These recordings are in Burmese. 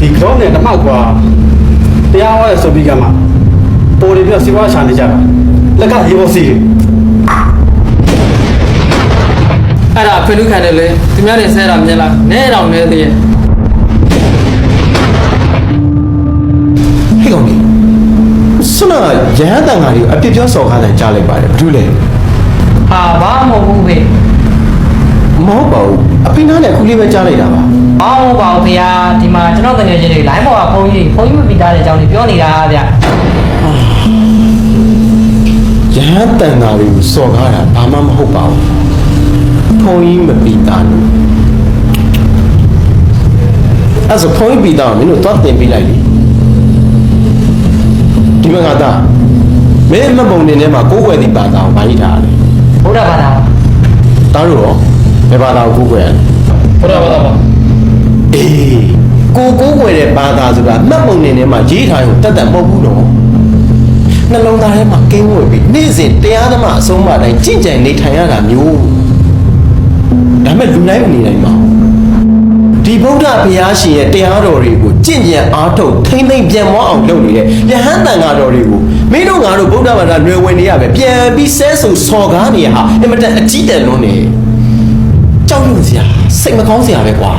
ဒီကြောနဲ့တမောက်ကွာတရားဟောရဆိုပြီးကမှပေါ်နေပြီးစီဝါရှာနေကြတာလက်ကရေပေါ်စီတယ်အဲ့ဒါဖိလူခံတယ်လေသူများတွေဆဲတာမြင်လားနဲတောင်နဲသေးရဲ့ဟဲ့ကောင်ကြီးစွနာရဟန်းတန်ဃာတွေအပြစ်ပြောစော်ကားတယ်ကြားလိုက်ပါတယ်ဘာလို့လဲဟာဘာမဟုတ်ဘူးပဲမဟုတ်ပါဘူးအပိနာနဲ့ခုလေးပဲကြားလိုက်တာပါဘာမဟုတ်ပါဘူးဗျာဒီမှာကျွန်တော်တကယ်ချင်းတွေ line ပေါ်ကဖုန်းကြီးမပြီးသားတဲ့အကြောင်းတွေပြောနေတာဗျရဟန်းတန်ဃာတွေကိုစော်ကားတာဘာမှမဟုတ်ပါဘူးဖုန်းကြီးမပြီးသားလို့အဲ့ဆိုဖုန်းကြီးပြီးသားမင်းတို့သွားတင်ပေးလိုက်လေဒီမှာကမင်းမပုံနေထဲမှာကိုးကွယ်သည့်ဘာသာကိုဘာကြီးထားလဲဘုရားဘာသာတားလို့ရောဘယ်ဘာသာကိုကိုးကွယ်ဘုရားဘာသာပါအေးကိုးကွယ်တဲ့ဘာသာဆိုတာမှတ်ပုံနေထဲမှာရေးထားရုံတတ်မဟုတ်ဘူးတော့နှလုံးသားထဲမှာကင်းဝေပြီးနေ့စဉ်တရားဓမ္မအဆုံးအမတိုင်းကြင်ကြံနေထိုင်ရတာမျိုးဒါမဲ့လူတိုင်းမနေနိုင်ပါဘူးဒီဗုဒ္ဓဘုရားရှင်ရဲ့တရားတော်တွေကိုကြင်ကြံအားထုတ်ထိမ့်သိမ့်ပြန်မအောင်လုပ်နေတဲ့ယဟန်တန်ဃာတော်တွေကိုမင်းတို့ငါတို့ဗုဒ္ဓဘာသာလွယ်ဝင်နေရပဲပြန်ပြီးဆဲဆိုစော်ကားနေရဟာအင်မတန်အကြီးတန်းလွန်းနေကြောက်ရွံ့စရာစိတ်မကောင်းစရာပဲကွာ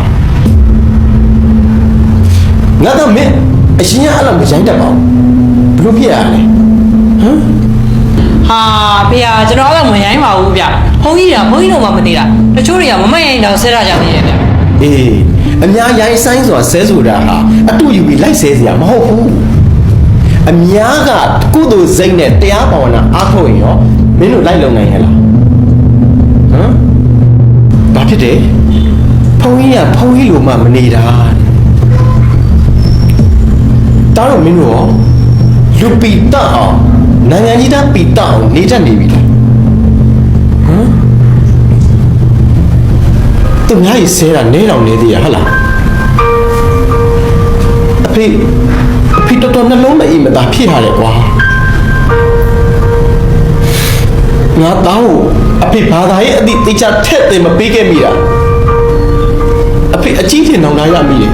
ငါတော့မင်းအရင်ကအဲ့လိုမရိုင်းတတ်ပါဘူးဘလို့ဖြစ်ရလဲဟမ်ဟာဖေဟာကျွန်တော်အဲ့လိုမရိုင်းပါဘူးဗျဘုန်းကြီးတို့မှမသိတာတချို့တွေကမမရိုင်းတော့ဆဲတာကြနေရဲ့ဗျအေးအများရိုင်းဆိုင်ဆိုတာဆဲဆိုတာဟာအတူယူပြီးလိုက်ဆဲစရာမဟုတ်ဘူးအများကကုသိုလ်စိတ်နဲ့တရားဘာဝနာအားထုတ်ရင်ရောမင်းတို့လိုက်လုံနိုင်ရလားဟမ်ဘာဖြစ်တယ်ဖုန်းကြီးကဖုန်းကြီးလိုမှမနေတာတားတော့မင်းတို့ရောလူပီတအောင်နိုင်ငံကြီးသားပီတအောင်နေတတ်နေပြီလားဟမ်သူများကြီးဆဲတာနဲတော်နေသေးရဟဟလားအဖေတော်တော်နှလုံးမအိမ်မသာဖြစ်ရတယ်ကွာငါတောင်းအဖေဘာသာရဲ့အသည့်တေချာထက်တယ်မပေးခဲ့မိတာအဖေအကြီးထင်အောင်လာရမိတယ်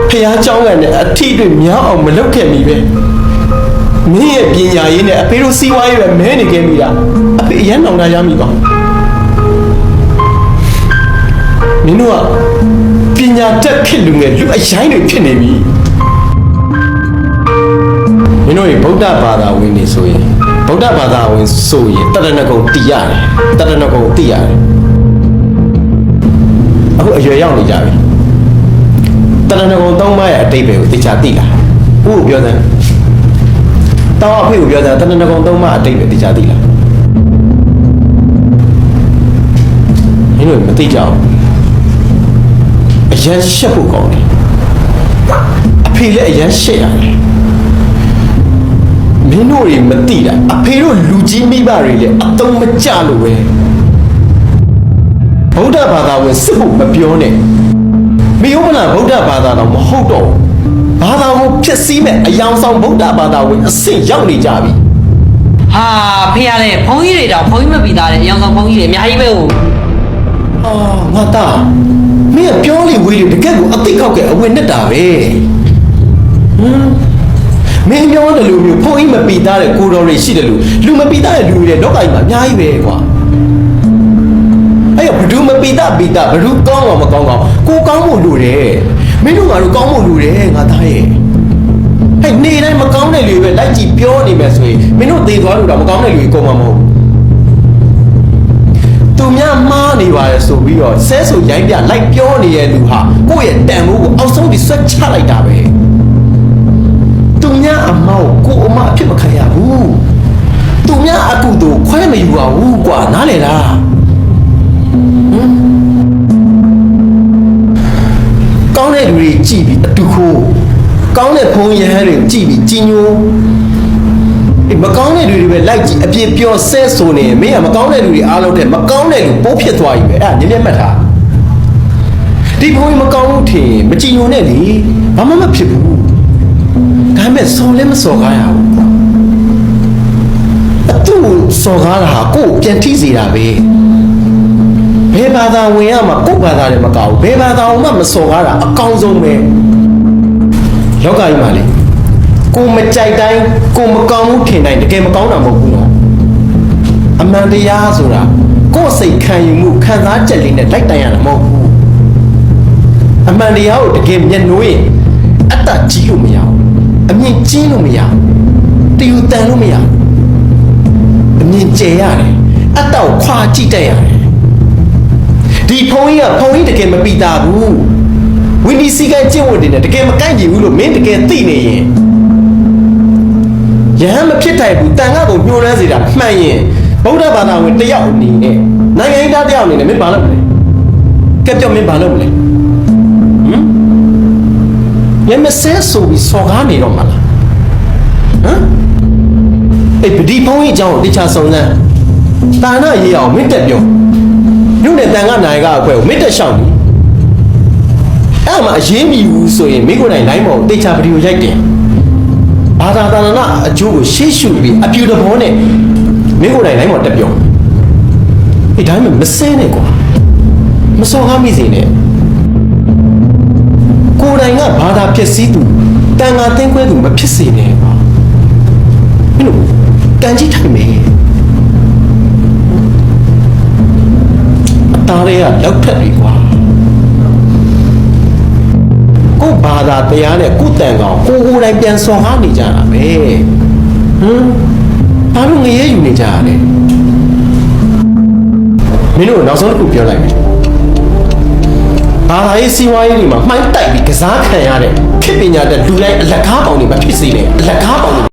ဖះเจ้าကလည်းအထီးတွေများအောင်မလုပ်ခဲ့မိပဲမင်းရဲ့ပညာရေးနဲ့အဖေတို့စီးပွားရေးပဲမဲနေခဲ့မိတာအဖေအရန်အောင်လာရမိပါမင်းတို့ကပညာတတ်ဖြစ်လူငယ်လူအရိုင်းတွေဖြစ်နေပြီမင်းတို့ဗုဒ္ဓဘာသာဝင်နေဆိုရင်ဗုဒ္ဓဘာသာဝင်ဆိုရင်တရဏဂုံတည်ရတယ်တရဏဂုံတည်ရတယ်အခုအရွယ်ရောက်နေကြပြီတရဏဂုံ၃ပါးရဲ့အတိတ်ပဲကိုသိချာသိလားဥကိုပြောတယ်တောင်းအဖေကိုပြောတယ်တရဏဂုံ၃ပါးအတိတ်ပဲသိချာသိလားမင်းတို့မသိကြဘူးအရန်ရှက်ဖို့ကောင်းတယ်အဖေလည်းအရန်ရှက်ရတယ်မင်းတို့တွေမသိတာအဖေတို့လူကြီးမိဘတွေလည်းအတုံးမကြလို့ပဲဗုဒ္ဓဘာသာဝင်စစ်ဖို့မပြောနဲ့မယုံမလားဗုဒ္ဓဘာသာတော့မဟုတ်တော့ဘာသာကိုဖြစ်စည်းမဲ့အယောင်ဆောင်ဗုဒ္ဓဘာသာဝင်အဆင့်ရောက်နေကြပြီဟာဖေရတဲ့ဘုန်းကြီးတွေတော့ဘုန်းကြီးမပြီးသားတဲ့အယောင်ဆောင်ဘုန်းကြီးတွေအများကြီးပဲဟုတ်ငါသားမင်းကပြောလေဝေးတယ်တကယ်ကိုအသိခောက်ကအဝင်နဲ့တာပဲမင်းပြောတယ်လို့မျိုးဘုန်းကြီးမပြီးသားတဲ့ကိုတော်တွေရှိတယ်လို့လူမပြီးသားတဲ့လူတွေတော့ကိုင်မှာအများကြီးပဲကွာအဲ့ဘဒူမပိတာဘဒူကောင်းအောင်မကောင်းကောင်းကိုကောင်းဖို့လိုတယ်မင်းတို့ငါတို့ကောင်းဖို့လိုတယ်ငါသားရဲ့ဟဲ့နေတိုင်းမကောင်းတဲ့လူပဲလိုက်ကြည့်ပြောနေမယ်ဆိုရင်မင်းတို့သေသွားလို့တော့မကောင်းတဲ့လူကြီးကုန်မှာမဟုတ်သူများမှားနေပါလေဆိုပြီးတော့ဆဲဆိုရိုင်းပြလိုက်ပြောနေတဲ့လူဟာကိုယ့်ရဲ့တန်ဖိုးကိုအောက်ဆုံးပြီးဆွတ်ချလိုက်တာပဲသူများအမောက်ကိုအမအဖြစ်မခံရဘူးသူများအကုသို့ခွဲမယူပါဘူးကွာနားလေလားကောင်းတဲ့လူတွေကြည့်ပြီးအတူခိုးကောင်းတဲ့ဘုံရဟန်းတွေကြည့်ပြီးကြီးညိုမကောင်းတဲ့လူတွေပဲလိုက်ကြည့်အပြစ်ပြောဆဲဆိုနေမင်းကမကောင်းတဲ့လူတွေအားလုံးတဲ့မကောင်းတဲ့လူပိုးဖြစ်သွားပြီပဲအဲ့ဒါမြင်မြတ်မှတ်ထားဒီဘုံမကောင်းဘူးထင်မကြည်ညိုနဲ့လေဘာမှမဖြစ်ဘူးဒါပေမဲ့စော်လည်းမစော်ကားရဘူးအတူစော်ကားတာဟာကိုယ်ပြန်ထိစေတာပဲဘ ဘယ်ဘာသာဝင်ရမှာကိုယ့်ဘာသာလည်းမကောက်ဘူးဘယ်ဘာသာမှမစော်ကားတာအကောင်းဆုံးပဲလောကကြီးမှာလေကိုမကြိုက်တိုင်းကိုမကောင်းဘူးထင်တိုင်းတကယ်မကောင်းတာမဟုတ်ဘူးနော်အမှန်တရားဆိုတာကိုယ်စိတ်ခံယူမှုခံစားချက်လေးနဲ့လိုက်တိုင်ရတာမဟုတ်ဘူးအမှန်တရားကိုတကယ်မျက်နှိုးရင်အတ္တကြီးလို့မရဘူးအမြင်ကြီးလို့မရဘူးတယူတန်လို့မရဘူးအမြင်ကျယ်ရတယ်အတ္တကိုခွာကြည့်တတ်ရတယ်ဒီဖုန်းကြီးတကယ်မပီတာဘူးဝိနည်းစည်းကမ်းကျင့်ဝတ်တွေနဲ့တကယ်မကိုက်ကြည့်ဘူးလို့မင်းတကယ်သိနေရင်ယဟန်မဖြစ်ထိုက်ဘူးတန်ခါကိုညှိုးနှမ်းစေတာမှန်ရင်ဗုဒ္ဓဘာသာဝင်တယောက်အနေနဲ့နိုင်ငံသားတယောက်အနေနဲ့မင်းဘာလုပ်မလဲကဲပြောမင်းဘာလုပ်မလဲရမစဲဆိုပြီးစော်ကားနေတော့မလားအဲ့ဒီဖုန်းကြီးအကြောင်းကိုတခြားစုံစမ်းတာနာရေးအောင်မင်းတက်ပြောညုံနဲ့တန်ခါနိုင်ကအခွဲကိုမင်းတက်ရှောက်နေအဲ့မှာအရေးမီဘူးဆိုရင်မိကိုယ်တိုင်နိုင်မအောင်တခြားဗီဒီယိုရိုက်တယ်ဘာသာတာနာအကျိုးကိုရှေ့ရှုပြီးအပြူတဘောနဲ့မင်းကိုယ်တိုင်နိုင်မအောင်တက်ပြောဒီတိုင်းမစဲနဲ့ကွာမစော်ကားမိစေနဲ့ကိုယ်တိုင်ကဘာသာဖြစ်စည်းသူတန်ခါတင်းခွဲသူမဖြစ်စေနဲ့ကွာမင်းတို့တန်ကြီးထိုင်မယ်အသားတွေကလောက်ထက်ပြီကွာကိုဘာသာတရားနဲ့ကိုတန်ကောင်ကိုယ်တိုင်ပြန်စော်ကားနေကြတာပဲဘာလို့ငရဲယူနေကြရလဲမင်းတို့နောက်ဆုံးတစ်ခုပြောလိုက်မယ်ဘာသာရေးစီးပွားရေးတွေမှာမှိုင်းတိုက်ပြီးကစားခံရတဲ့ခေတ်ပညာတဲ့လူတိုင်းအလကားပေါင်တွေမဖြစ်စေနဲ့အလကားပေါင်တွေ